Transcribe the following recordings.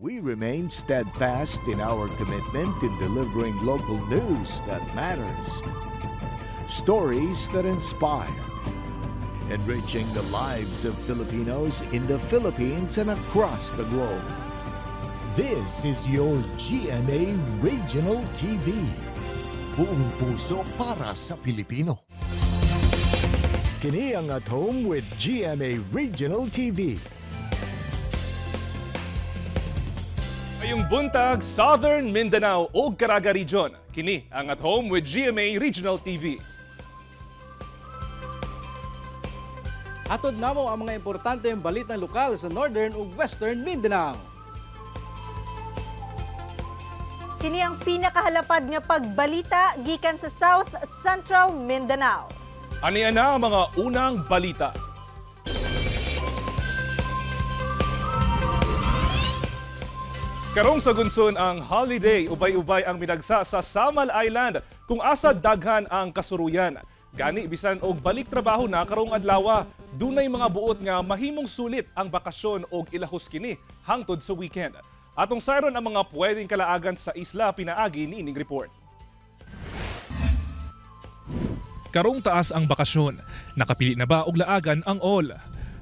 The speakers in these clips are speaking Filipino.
We remain steadfast in our commitment in delivering local news that matters. Stories that inspire. Enriching the lives of Filipinos in the Philippines and across the globe. This is your GMA Regional TV. Buong puso para sa Pilipino. Kini ang At Home with GMA Regional TV. Ngayong buntag, Southern Mindanao o Caraga Region. Kini ang At Home with GMA Regional TV. Atod namo ang mga importanteng balitang lokal sa Northern ug Western Mindanao. Kini ang pinakahalapad nga pagbalita gikan sa South Central Mindanao. Aniya na ang mga unang balita. Karong sa gunson ang holiday, ubay-ubay ang minagsa sa Samal Island kung asa daghan ang kasuruyan. Gani bisan og balik trabaho na karong adlaw, dunay mga buot nga mahimong sulit ang bakasyon og ilahos kini hangtod sa weekend. Atong sayron ang mga pwedeng kalaagan sa isla pinaagi niining report. Karong taas ang bakasyon, nakapili na ba og laagan ang all?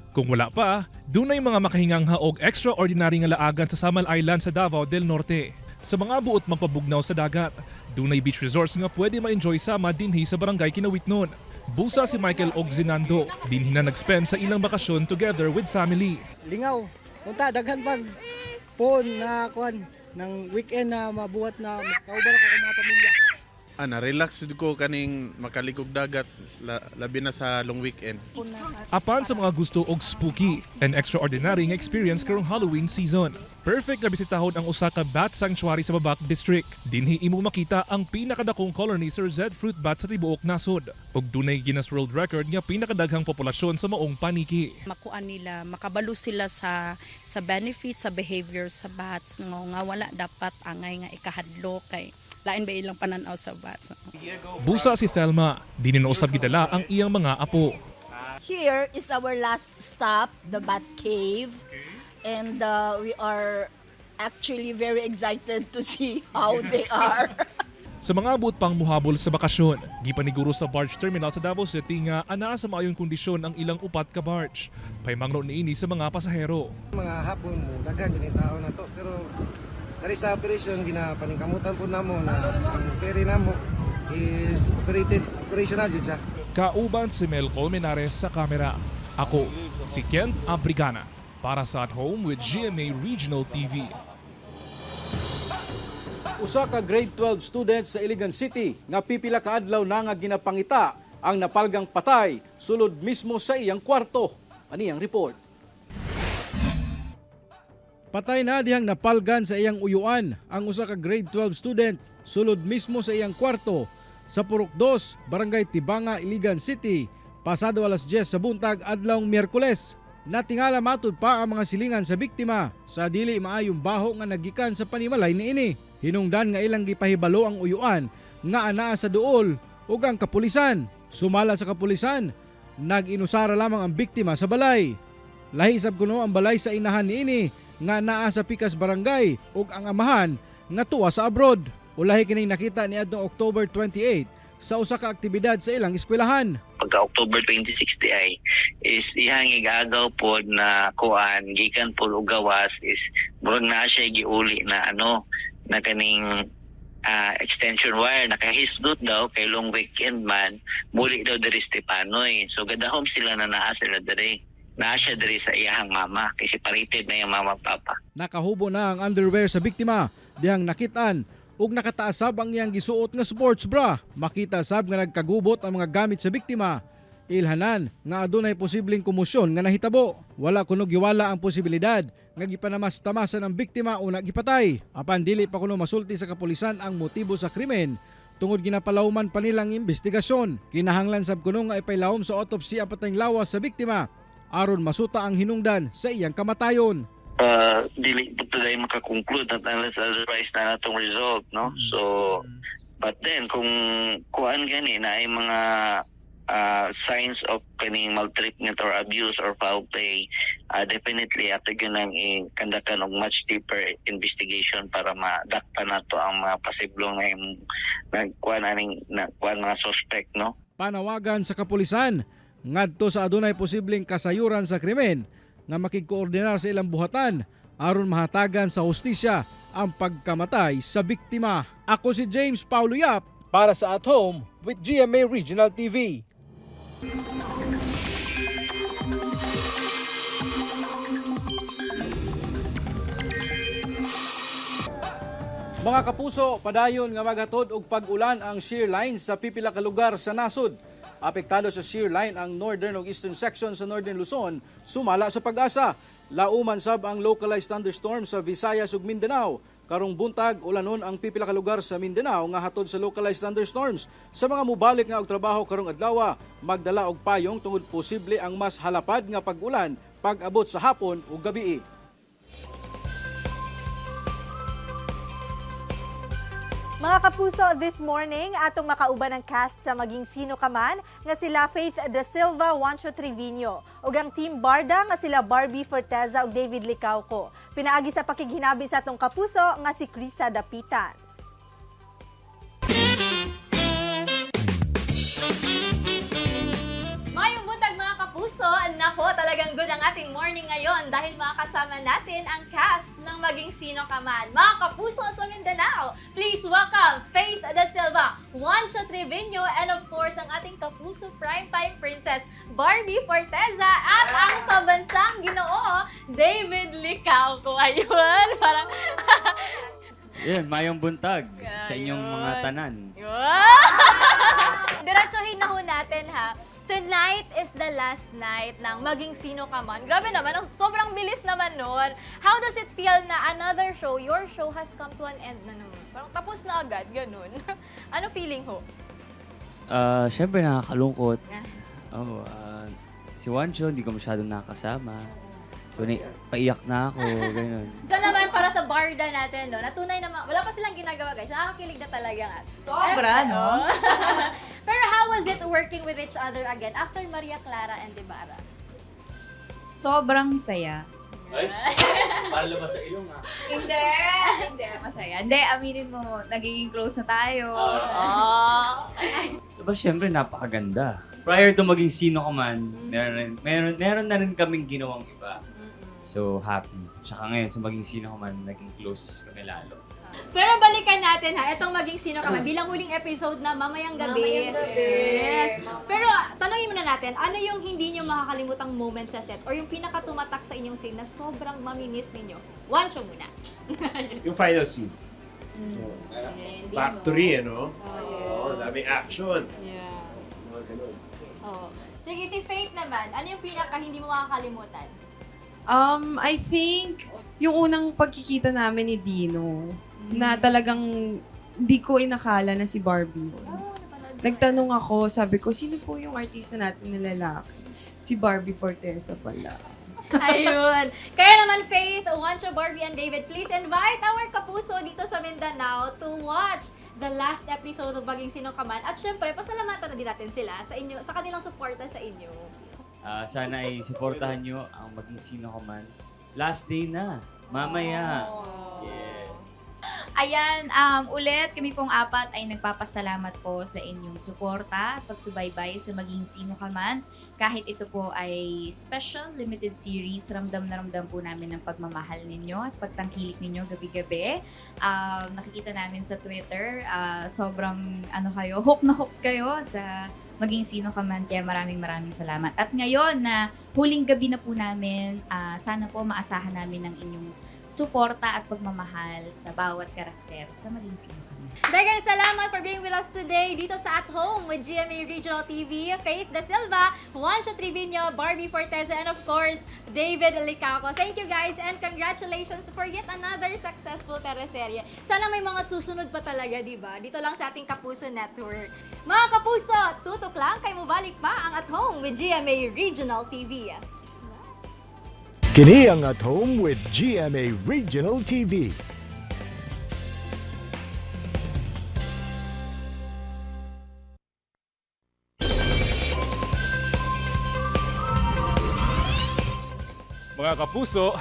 Kung wala pa, dunay mga makahingang haog extraordinary nga laagan sa Samal Island sa Davao del Norte. Sa mga buot magpabugnaw sa dagat, dunay beach resorts nga pwede ma-enjoy sama dinhi sa barangay Kinawitnon. Busa si Michael og Zinando, dinhi na nag-spend sa ilang bakasyon together with family. Lingaw, punta daghan pag pon na kuan ng weekend na mabuhat na kauban ako ng mga pamilya. Na-relax ko kaning makaligog dagat labi na sa long weekend. Apan sa mga gusto og spooky and extraordinary nga experience karong Halloween season. Perfect nga bisitahon ang usa ka bat sanctuary sa Babac District. Dinhi imo makita ang pinakadakong colony Sir Zed fruit bat sa tibuok nasod. Ug dunay Guinness World Record nga pinakadaghang populasyon sa maong paniki. Makuan nila, makabalo sila sa benefits sa behavior sa bats nga wala dapat angay nga ikahadlo kay lain ba ilang pananaw sa bats. Busa si Thelma, dinhi na usab gidala ang iyang mga apo. Here is our last stop, the Bat Cave. And we are actually very excited to see how they are. Sa mga abot pang muhabol sa bakasyon, gipaniguro sa barge terminal sa Davao City nga anaa sa maayong kondisyon ang ilang upat ka barge. Paymangno niini sa mga pasahero. Mga hapon mo daghan din tao na to pero dari sa operation ginapaningkamutan po namo na ang ferry namo is operational jud siya. Kauban si Mel Colmenares sa kamera. Ako, si Kent Abrigana, para sa At Home with GMA Regional TV. Usa ka grade 12 student sa Iligan City nga pipila ka adlaw na nga ginapangita ang napalgang patay sulod mismo sa iyang kwarto. Ani ang report. Patay na dihang napalgan sa iyang uyuan ang usa ka grade 12 student sulod mismo sa iyang kwarto sa Purok 2, Barangay Tibanga, Iligan City, pasado alas 10 sa buntag adlawng Miyerkules. Natingala matud pa ang mga silingan sa biktima sa dili maayong baho nga nagikan sa panimalay niini. Hinungdan nga ilang gipahibalo ang uyuan nga anaa sa duol ug ang kapulisan. Sumala sa kapulisan, nag-inusara lamang ang biktima sa balay. Lahi sab kuno ang balay sa inahan niini nga naa sa Picas Barangay ug ang amahan nga tuwa sa abroad. Ulahi kining nakita niadtong October 28 sa usa ka aktibidad sa ilang eskwelahan. Pagka October 2060 ay is ihang igagaw po na kuan gikan po og gawas is murag na siya giuli na na kaning extension wire nakahisdot daw kay long weekend man muli daw diri Stepanoy. So gadahom sila na naa sila diri. Naa siya diri sa iyahang mama kasi parited na yung mama papa. Nakahubo na ang underwear sa biktima dihang nakitaan ug nakataas sab ang iyang gisuot nga sports bra. Makita sab nga nagkagubot ang mga gamit sa biktima. Ilhanan nga adunay posibleng komosyon nga nahitabo. Wala kuno giwala ang posibilidad nga gipanamas-tamasan ang biktima o nagipatay. Apan dili pa kuno masulti sa kapulisan ang motibo sa krimen tungod ginapalawman pa nilang investigasyon. Kinahanglan sab kuno nga ipailawom sa autopsy ang patayng lawas sa biktima aron masuta ang hinungdan sa iyang kamatayon. Dili po tayo makakonclude at unless otherwise na natong result, no? So, but then, kung kuhaan gani na ay mga signs of kaning maltreatment or abuse or foul play, definitely ato ginang ikandakan og much deeper investigation para madakpan nato ang mga posibleng nagkuan mga suspect, no? Panawagan sa kapulisan ngadto sa adunay posibleng kasayuran sa krimen nga makigkoordinar sa ilang buhatan aron mahatagan sa hustisya ang pagkamatay sa biktima. Ako si James Paulo Yap para sa At Home with GMA Regional TV. Mga kapuso, padayon nga maghatod og pag-ulan ang shear line sa pipila ka lugar sa nasod. Apektado sa shear line ang northern ug eastern section sa northern Luzon, sumala sa pag-asa. Lauman sab ang localized thunderstorm sa Visayas ug Mindanao. Karong buntag, ulanon ang pipila ka lugar sa Mindanao nga hatod sa localized thunderstorms. Sa mga mubalik nga og trabaho karong adlaw, magdala og payong tungod posible ang mas halapad nga pag-ulan pag-abot sa hapon ug gabii. Mga kapuso, this morning, atong makauban ang cast sa Maging Sino Ka Man nga sila Faith Da Silva, Juancho Trevino, ug ang Team Barda nga sila Barbie Forteza ug David Licauco. Pinaagi sa pakighinabi sa atong kapuso nga si Krisa Dapitan. Mayong buntag mga kapuso, nako talagang good ang ating morning ngayon dahil makakasama natin ang cast ng Maging Sino Ka Man. Mga kapuso sa Mindanao, please welcome Faith Da Silva, Juancho Trevino, and of course ang ating kapuso primetime princess Barbie Forteza at ang kabansang Ginoo David Licauco. Ayun, parang Yun, mayong buntag sa inyong mga tanan. Diretsuhin na ho natin ha. Tonight is the last night ng Maging Sino Ka Man. Grabe naman, ang sobrang bilis naman nun. How does it feel na another show, your show has come to an end na naman? Parang tapos na agad, ganun. Ano feeling ho? Siyempre nakakalungkot. Si Juancho, hindi ko masyadong nakasama. So, paiyak na ako, gano'n. Ito naman para sa barda natin, no? Natunay naman, wala pa silang ginagawa guys. Nakakakilig na talaga nga. Sobra, no? Pero how was it working with each other again after Maria Clara and Ibarra? Sobrang saya. Ay, para lumas sa ilong ha. Hindi, masaya. Hindi, aminin mo, nagiging close na tayo. Diba, siyempre napakaganda. Prior to Maging Sino Ka Man, meron na rin kaming ginawang iba. So, happy. Tsaka ngayon, sa Maging Sino Ka Man, naging close kami lalo. Pero balikan natin ha, itong Maging Sino Ka Man, bilang huling episode na Mamayang Gabi. Yes. Pero tanongin muna natin, ano yung hindi nyo makakalimutang moment sa set or yung pinakatumatak sa inyong scene na sobrang mamimiss ninyo? One show muna. Yung final scene. Factory, ano? Oo, daming action. Yeah. Mga ganun. Oh. Sige, si Faith naman, ano yung pinaka hindi mo makakalimutan? I think yung unang pagkikita namin ni Dino na talagang hindi ko inakala na si Barbie yun. Nagtanong ako, sabi ko, sino po yung artista natin na lalaki? Si Barbie Forteza pala. Ayun. Kaya naman, Faith, Juancho, Barbie, and David, please invite our kapuso dito sa Mindanao to watch the last episode of Maging Sino Ka Man. At syempre, pasalamatan na din natin sila sa inyo, sa kanilang suporta sa inyo. Sana ay suportahan nyo ang Maging Sino Ka Man. Last day na. Mamaya. Yes. Ayan, ulit kami pong apat ay nagpapasalamat po sa inyong suporta at pagsubaybay sa Maging Sino Ka Man. Kahit ito po ay special, limited series, ramdam na ramdam po namin ang pagmamahal ninyo at pagtangkilik ninyo gabi-gabi. Nakikita namin sa Twitter, sobrang hook na hook kayo sa Maging Sino Ka Man. Kaya maraming salamat. At ngayon na huling gabi na po namin, sana po maasahan namin ang inyong suporta at pagmamahal sa bawat karakter sa Maging Sino Ka Man. Daghang salamat for being with us today dito sa At Home with GMA Regional TV. Faith Da Silva, Juancho Trevino, Barbie Forteza, and of course, David Licauco. Thank you guys and congratulations for yet another successful teleserye. Sana may mga susunod pa talaga, di ba? Dito lang sa ating Kapuso Network. Mga Kapuso, tutok lang kay mubalik pa ang At Home with GMA Regional TV. Kini ang At Home with GMA Regional TV. Mga kapuso,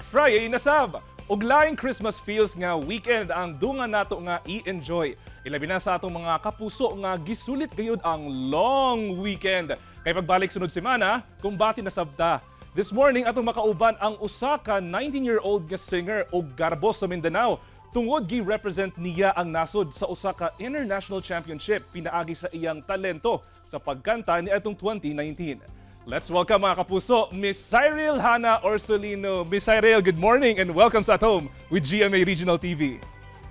#Friday Nasab. Ug laing Christmas feels nga weekend ang dunga nato nga i-enjoy. Ilabi na sa atong mga kapuso nga gisulit gayud ang long weekend. Kay pagbalik sunod semana, kumbati na sabta. This morning atong makauban ang usa ka 19-year-old nga singer ug garbos sa Mindanao. Tungod gi-represent niya ang nasod sa usa ka international championship pinaagi sa iyang talento sa pagkanta ni atong 2019. Let's welcome mga kapuso, Miss Cyril Hannah Orsolino. Miss Cyril, good morning and welcome sa At Home with GMA Regional TV.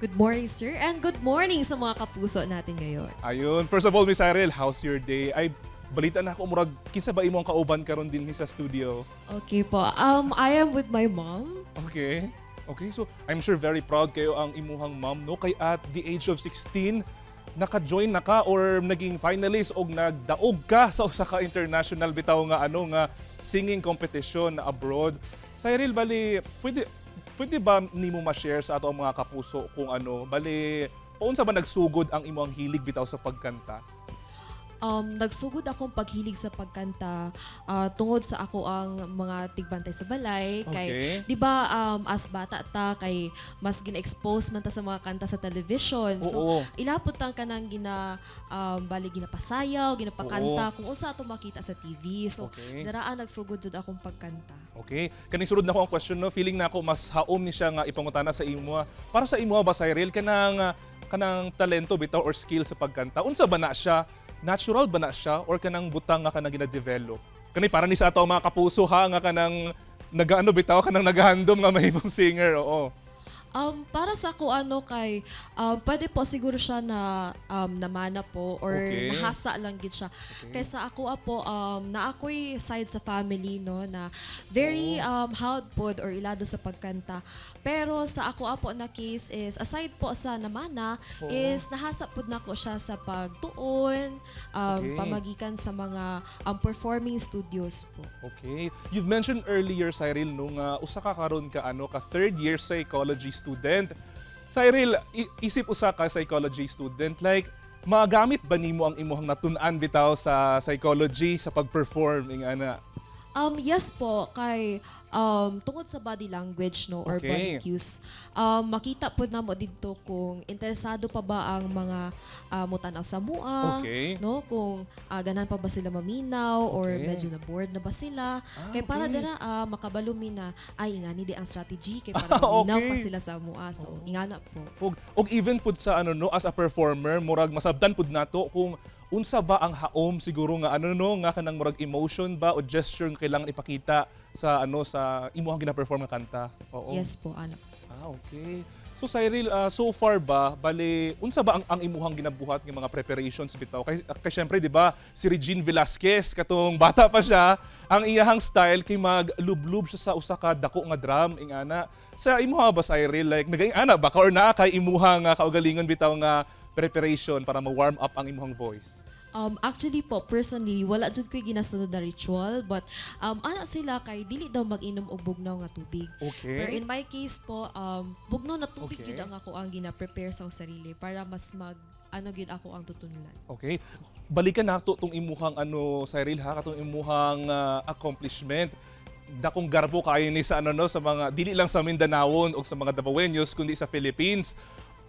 Good morning, sir, and good morning sa mga kapuso natin ngayon. Ayun, first of all, Miss Cyril, how's your day? Ay, balita na ako, murag, kinsa ba imong kauban karon din sa studio? Okay po, I am with my mom. Okay. Okay, so I'm sure very proud kayo ang imuhang mom, no? Kay at the age of 16, naka-join na ka or naging finalist o nagdaog ka sa usa ka international bitaw nga singing competition abroad. Cyril, bali, pwede ba nimo ma-share sa ato ang mga kapuso kung bali, paunsa ba nagsugod ang imong hilig bitaw sa pagkanta? Nagsugod akong paghilig sa pagkanta tungod sa ako ang mga tigbantay sa balay. Okay. Kay, di ba, as bata ta, kay mas gina-expose man ta sa mga kanta sa television. So, ilapot lang ka nang bali ginapasayaw, ginapakanta, kung unsa ato makita sa TV. So, daraan nagsugod jud akong pagkanta. Okay. Kaning sulod na ko ang question, no? Feeling na ako mas haom ni siya nga ipangutana sa imo. Para sa imo ba, Cyril, kanang talento bitaw or skill sa pagkanta, unsa ba na siya? Natural ba na siya or kanang butang nga gina-develop? Kani para ni sa ato mga kapuso ha nga kanang bitaw kanang naghandom nga mahimong singer, oo. Para sa ako kay pwede po siguro siya na namana po or nahasa lang gid siya. Kaysa ako na ako'y side sa family no na very hard pod or ilado sa pagkanta. Pero sa ako na case is aside po sa namana is nahasa pod nako siya sa pagtuon pamagikan sa mga performing studios po. Okay. You've mentioned earlier, Cyril, nung usa ka karon ka third year psychology student. Cyril, isip usa ka psychology student, like magamit ba nimo ang imong natun-an bitaw sa psychology sa pag-perform ingana? Yes po, kay tungod sa body language no or body cues, makita po namo dito kung interesado pa ba ang mga mutanaw sa mua, no, kung ganahan pa ba sila maminaw or medyo na bored na ba sila. Kay para dira makabalumi na ay ingani di ang strategy kay para maminaw pa sila sa mua. So ingana po. Og even pud sa as a performer, murag masabdan pud nato kung unsa ba ang haom siguro nga nga kanang murag emotion ba o gesture nga kailangan ipakita sa sa imong gina-perform nga kanta? Oo. Yes po, ano. Okay. So Cyril, so far ba bali unsa ba ang imuhang ginabuhat nga mga preparations bitaw? Kay syempre di ba si Regine Velasquez katong bata pa siya, ang iyahang style kay maglublob siya sa usa ka dako nga drum ingana. Sa imuha ba Cyril, like nagay-ana ba ka or naa kay imuhang kaugalingon bitaw nga preparation para ma-warm up ang imong voice? Actually po, personally, wala jud ko'y ginasunod na ritual, but ana sila kay dili daw mag-inom og bugnaw nga tubig. Okay. Pero in my case po, bugnaw na tubig gid ang ako ang gina-prepare sa sarili para mas gid ako ang tutunulan. Okay. Balikan nato tong imuhang Cyril ha, katong imuhang accomplishment. Dakong garbo kayo ni sa sa mga dili lang sa Mindanao o sa mga Davaoenos kundi sa Philippines.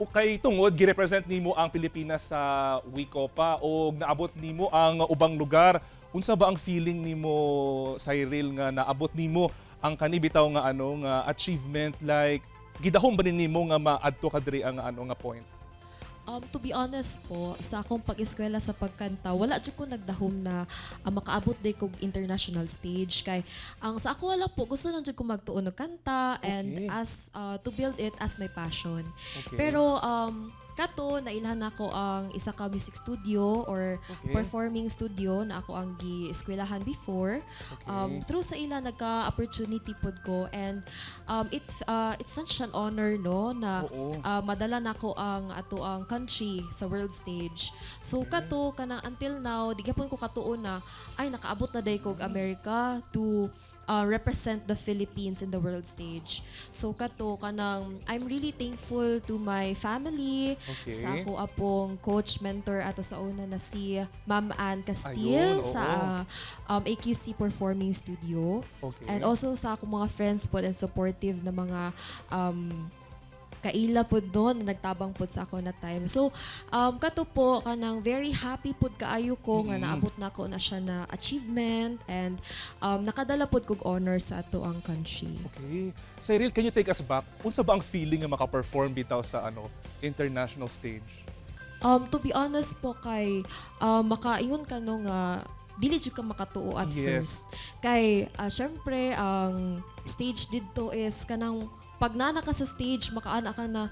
O kay tungod gi-represent nimo ang Pilipinas sa Wicopa o naabot nimo ang ubang lugar. Unsa ba ang feeling nimo, Cyril, nga naabot nimo ang kanibitaw nga nga achievement, like gidahom ba nimo nga maadto ka diri ang nga point? To be honest po, sa akong pag-eskwela sa pagkanta, wala jud ko nagdahom na makaabot day kog international stage. Kay ang sa ako wala po, gusto lang jud ko magtuon og kanta and as to build it as my passion. Pero kato nailhan nako ang isa ka music studio or performing studio na ako ang gi-eskwelahan before. Through sa ila nagka-opportunity pod ko and it's such an honor no na madala nako ang ato ang country sa world stage. So kato kanang until now di gyapon ko katuon na ay nakaabot na day kog America to represent the Philippines in the world stage. So kato kanang I'm really thankful to my family, Okay. sa ako apong coach mentor ato sa una na si Ma'am Ann Castile Ayun, sa AQC Performing Studio. Okay. And also sa ako mga friends po and supportive na mga kaila po doon na nagtabang po sa ako na time. So, kato po, kanang very happy po kaayo ko nga naabot na ko na siya na achievement and nakadala po kog honor sa ato ang country. Okay. Cyril, can you take us back? Unsa ba ang feeling nga maka-perform bitaw sa international stage? To be honest po kay makaingon ka no nga dili jud ka makatuo at Yes. first. Kay syempre ang stage didto is kanang pag nana ka sa stage makaana ka na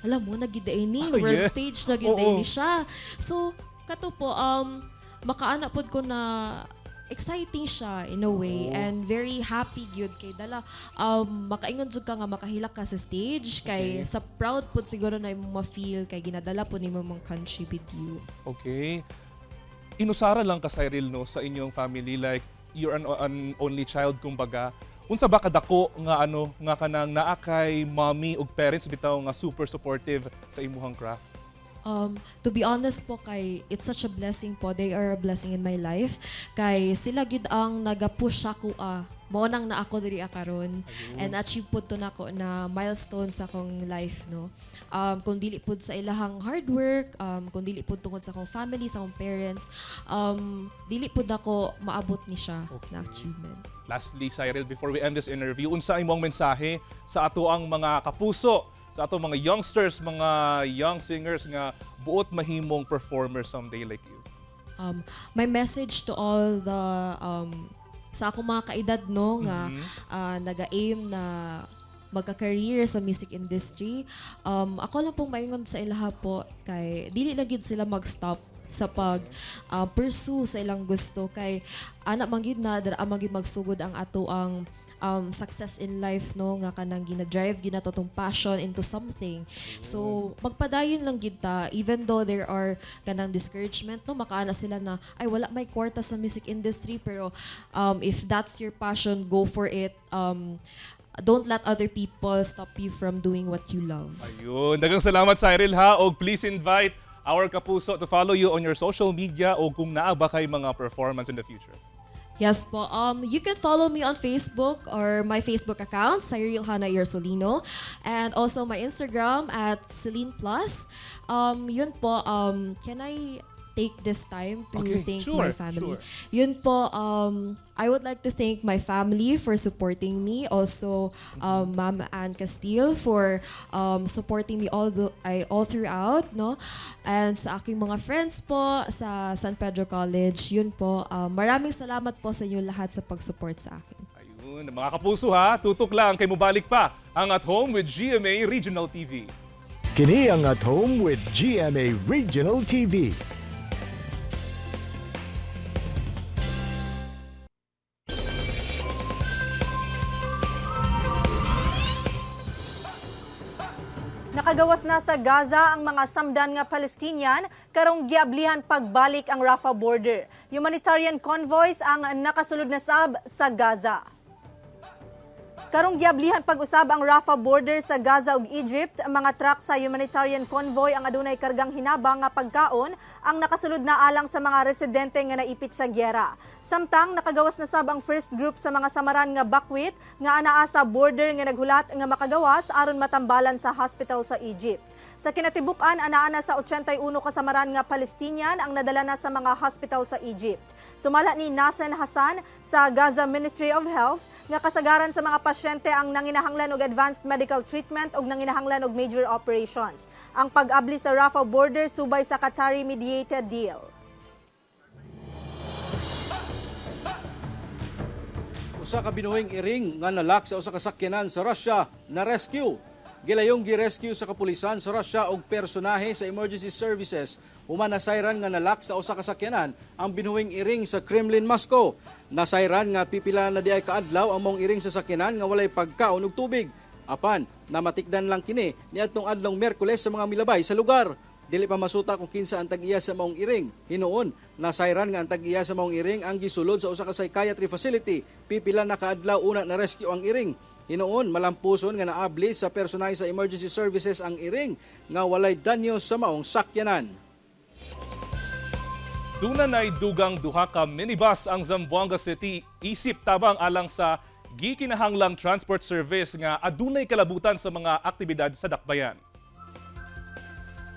alam mo nagiday ni world yes. stage nagiday Oo. ni siya. So kato po makaana pod ko na exciting siya in a way and very happy gyud kay dala makaingon jud ka nga makahilak ka sa stage kay sa proud pod siguro na imong ma-feel kay ginadala po nimo mong country with you. Okay. Inusara lang ka, Cyril, no, sa inyong family, like you're an only child kumbaga. Unsa ba kadako nga kanang naa kay mommy ug parents bitaw nga super supportive sa imuhang craft? To be honest po kay it's such a blessing po. They are a blessing in my life. Kay sila gid ang nagapush ako mao nang na ako diri karon and achieve pud to nako na milestone sa akong life no. Kung dili pud sa ilahang hard work, kung dili pud tungod sa akong family, sa akong parents, dili pud ako maabot ni siya na achievements. Lastly, Cyril, before we end this interview, unsa imong mensahe sa ato ang mga kapuso, sa ato mga youngsters, mga young singers nga buot mahimong performers someday like you? My message to all the sa akong mga kaedad no nga naga-aim na magka-career sa music industry, ako lang pong maingon sa ilaha po kay dili lang gid sila mag-stop sa pag pursue sa ilang gusto kay ana man gid na dara man gid magsugod ang ato ang success in life no nga kanang gina-drive ginato tong passion into something. So magpadayon lang gid ta even though there are kanang discouragement no makaana sila na ay wala may kwarta sa music industry pero if that's your passion, go for it. Don't let other people stop you from doing what you love. Ayun, daghang salamat, Cyril, ha, og please invite our kapuso to follow you on your social media o kung naa ba kay mga performance in the future. Yes po. You can follow me on Facebook or my Facebook account, Cyril Hana Yersolino, and also my Instagram at Celine Plus. Yun po, can I take this time to thank my family? Yun po, I would like to thank my family for supporting me. Also, Ma'am Ann Castile for supporting me all throughout, no? And sa aking mga friends po sa San Pedro College, yun po, maraming salamat po sa inyo lahat sa pag-support sa akin. Ayun, mga kapuso ha, tutok lang kay mubalik pa ang At Home with GMA Regional TV. Kini ang At Home with GMA Regional TV. Nakagawas na sa Gaza ang mga samdan nga Palestinian karong giablihan pagbalik ang Rafah border. Humanitarian convoys ang nakasulod na sab sa Gaza. Karong giablihan pag-usab ang Rafah border sa Gaza ug Egypt, mga truck sa humanitarian convoy ang adunay kargang hinabang nga pagkaon ang nakasulod na alang sa mga residente nga naipit sa gyera. Samtang nakagawas na sab ang first group sa mga samaran nga bakwit nga anaa sa border nga naghulat nga makagawas aron matambalan sa hospital sa Egypt. Sa kinatibuk-an, anaa na sa 81 kasamaran nga Palestinian ang nadala na sa mga hospital sa Egypt. Sumala ni Nasen Hassan sa Gaza Ministry of Health nga kasagaran sa mga pasyente ang nanginahanglan og advanced medical treatment ug nanginahanglan og major operations. Ang pag-abli sa Rafah border subay sa Qatari-mediated deal. Usa ka binuhing iring nga nalak sa usa ka sakyanan sa Russia na rescue. Gilayong gi-rescue sa kapulisan sa Russia og personahe sa emergency services human nasayran nga nalak sa usa ka sakyanan ang binuhing iring sa Kremlin, Moscow. Nasayran nga pipila na diay kaadlaw ang mong iring sa sakyanan nga walay pagkaon ug tubig. Apan namatikdan lang kini niadtong adlong Miyerkules sa mga milabay sa lugar. Dili pa masuta kung kinsa ang tag-iya sa maong iring. Hinuon, nasayran nga ang tag-iya sa maong iring ang gisulod sa usa ka psychiatry facility. Pipila na kaadlaw una na rescue ang iring. Hinuon, malampuson nga naabli sa personay sa emergency services ang iring nga walay danyo sa maong sakyanan. Dunan ay dugang duha ka minibus ang Zamboanga City isip tabang alang sa gikinahanglang transport service nga adunay kalabutan sa mga aktibidad sa dakbayan.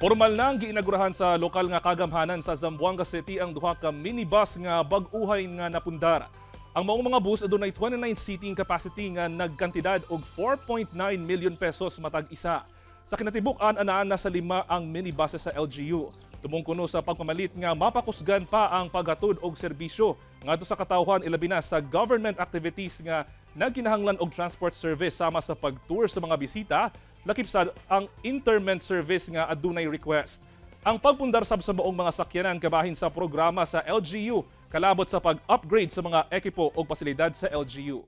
Formal nang giinagurahan sa lokal nga kagamhanan sa Zamboanga City ang duha ka minibus nga bag-uhay nga napundar. Ang maong mga bus adunay 29 seating capacity nga nagkantidad og 4.9 million pesos matag isa. Sa kinatibuk-an anaan na sa 5 ang minibuses sa LGU. Tumungkuno sa pagpamalit nga mapakusgan pa ang paghatod og serbisyo ngadto sa katawhan ilabi na sa government activities nga nagkinahanglan og transport service sama sa pag-tour sa mga bisita, lakip sa ang interment service nga adunay request. Ang pagpundar sab sa maong mga sakyanan kabahin sa programa sa LGU kalabot sa pag-upgrade sa mga ekipo o pasilidad sa LGU.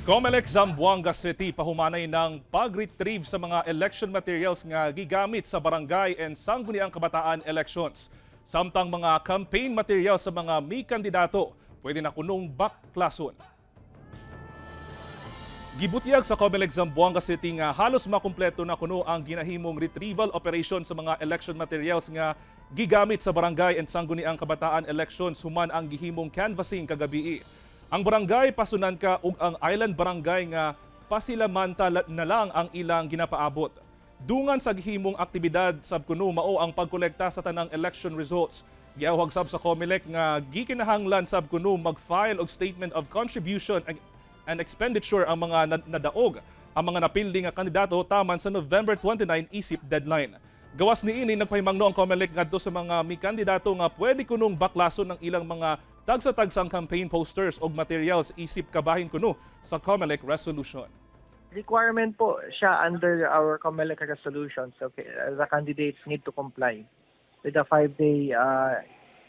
Comelec Zamboanga City pahumanay ng pag-retrieve sa mga election materials nga gigamit sa barangay and sangguniang kabataan elections. Samtang mga campaign materials sa mga may kandidato pwede na kunong baklason. Gibutyag sa Comelec Zamboanga City nga halos makumpleto na kuno ang ginahimong retrieval operation sa mga election materials nga gigamit sa barangay and sangguniang kabataan elections human ang gihimong canvassing kagabi. Ang barangay Pasunanka ug ang island barangay nga pasilamanta na lang ang ilang ginapaabot. Dungan sa gihimong aktibidad sab kuno mao ang pagkolekta sa tanang election results. Giawhag sab sa Comelec nga gikinahanglan sab kuno mag-file og statement of contribution and expenditure ang mga nadaog ang mga napildi nga kandidato taman sa November 29 isip deadline. Gawas niini nagpahimangno ang Comelec ngadto sa mga may kandidato nga pwede kunong baklason ng ilang mga tagsa-tagsang campaign posters o materials isip kabahin kuno sa Comelec resolution. Requirement po siya under our Comelec resolution. So the candidates need to comply with the 5-day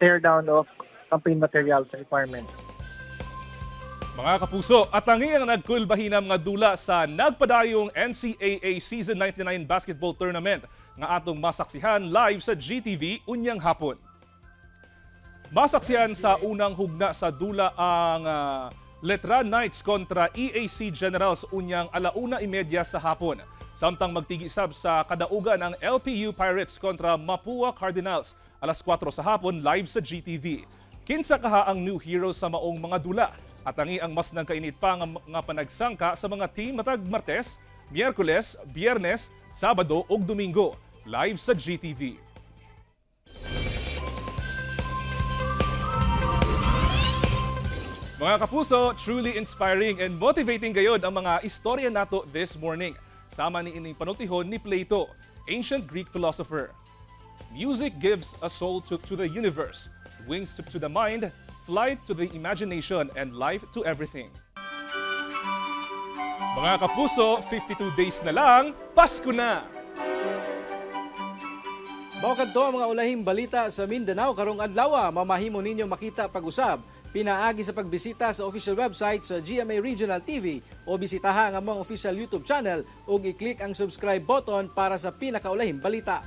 tear down of campaign materials requirement. Mga kapuso, at tangi ang nagkulbahinam nga dula sa nagpadayong NCAA Season 99 Basketball Tournament nga atong masaksihan live sa GTV unyang hapon. Masaksihan sa unang hugna sa dula ang Letran Knights kontra EAC Generals unyang 1:30 sa hapon. Samtang magtigisab sa kadaugan ang LPU Pirates kontra Mapua Cardinals 4:00 sa hapon live sa GTV. Kinsa kaha ang new heroes sa maong mga dula? At tangi ang mas nagkainit pa nga panagsangka sa mga team matag Martes, Miyerkules, Biyernes, Sabado ug Domingo live sa GTV. Mga kapuso, truly inspiring and motivating gayod ang mga istorya nato this morning. Sama ni ining panutihon ni Plato, ancient Greek philosopher. Music gives a soul to the universe, wings to the mind, flight to the imagination, and life to everything. Mga kapuso, 52 days na lang, Pasko na! Bawkad to ang mga ulahing balita sa Mindanao karong adlaw, mamahimo ninyo makita pag-usab. Pinaagi sa pagbisita sa official website sa GMA Regional TV o bisitaha ang among official YouTube channel ug i-click ang subscribe button para sa pinakaulahing balita.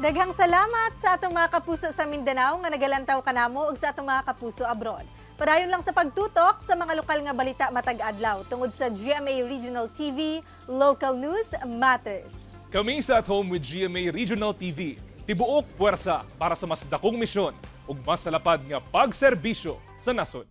Daghang salamat sa atong mga kapuso sa Mindanao nga nagalantaw kanamo ug sa atong mga kapuso abroad. Padayon lang sa pagtutok sa mga lokal nga balita matag adlaw tungod sa GMA Regional TV, Local News Matters. Kami sa At Home with GMA Regional TV, tibuok puwersa para sa mas dakong misyon ug mas salapad nga pagserbisyo sa nasod.